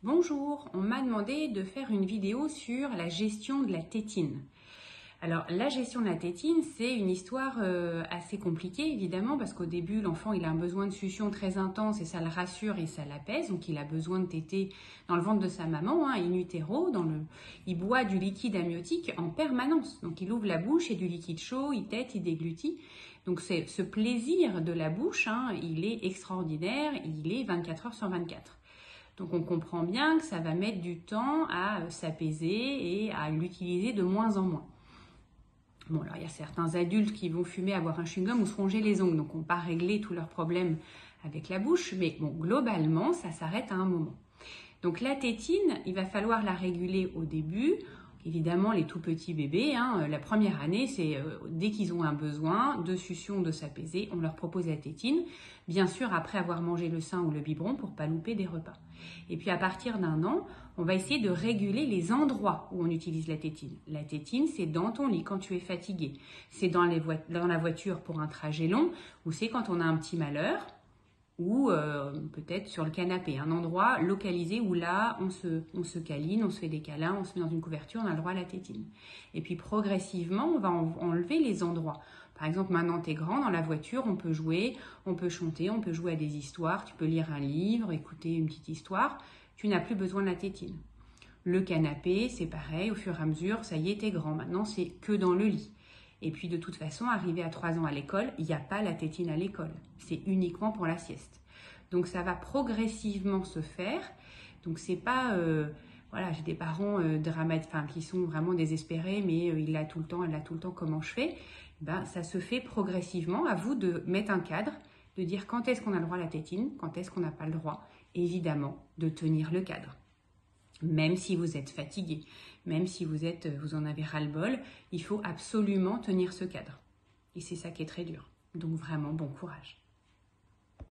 Bonjour, on m'a demandé de faire une vidéo sur la gestion de la tétine. Alors la gestion de la tétine, c'est une histoire assez compliquée évidemment parce qu'au début l'enfant il a un besoin de succion très intense et ça le rassure et ça l'apaise, donc il a besoin de téter dans le ventre de sa maman, in utero, il boit du liquide amniotique en permanence, donc il ouvre la bouche et du liquide chaud, il tète, il déglutit. Donc ce plaisir de la bouche, il est extraordinaire, il est 24 heures sur 24. Donc on comprend bien que ça va mettre du temps à s'apaiser et à l'utiliser de moins en moins. Bon, alors il y a certains adultes qui vont fumer, avoir un chewing-gum ou se ronger les ongles, donc on ne peut pas régler tous leurs problèmes avec la bouche, mais bon, globalement, ça s'arrête à un moment. Donc la tétine, il va falloir la réguler au début. Évidemment, les tout petits bébés, la première année, c'est dès qu'ils ont un besoin de succion, de s'apaiser, on leur propose la tétine. Bien sûr, après avoir mangé le sein ou le biberon pour ne pas louper des repas. Et puis à partir d'1 an, on va essayer de réguler les endroits où on utilise la tétine. La tétine, c'est dans ton lit quand tu es fatigué. C'est dans la voiture pour un trajet long ou c'est quand on a un petit malheur. Ou peut-être sur le canapé, un endroit localisé où là, on se câline, on se fait des câlins, on se met dans une couverture, on a le droit à la tétine. Et puis progressivement, on va enlever les endroits. Par exemple, maintenant tu es grand, dans la voiture, on peut jouer, on peut chanter, on peut jouer à des histoires, tu peux lire un livre, écouter une petite histoire, tu n'as plus besoin de la tétine. Le canapé, c'est pareil, au fur et à mesure, ça y est, t'es grand, maintenant c'est que dans le lit. Et puis de toute façon, arrivé à 3 ans à l'école, il n'y a pas la tétine à l'école. C'est uniquement pour la sieste. Donc ça va progressivement se faire. Donc c'est pas... voilà, j'ai des parents qui sont vraiment désespérés, mais il l'a tout le temps, elle l'a tout le temps, comment je fais? Ça se fait progressivement. À vous de mettre un cadre, de dire quand est-ce qu'on a le droit à la tétine, quand est-ce qu'on n'a pas le droit. Évidemment, de tenir le cadre. Même si vous êtes fatigué, même si vous en avez ras-le-bol, il faut absolument tenir ce cadre. Et c'est ça qui est très dur. Donc vraiment, bon courage.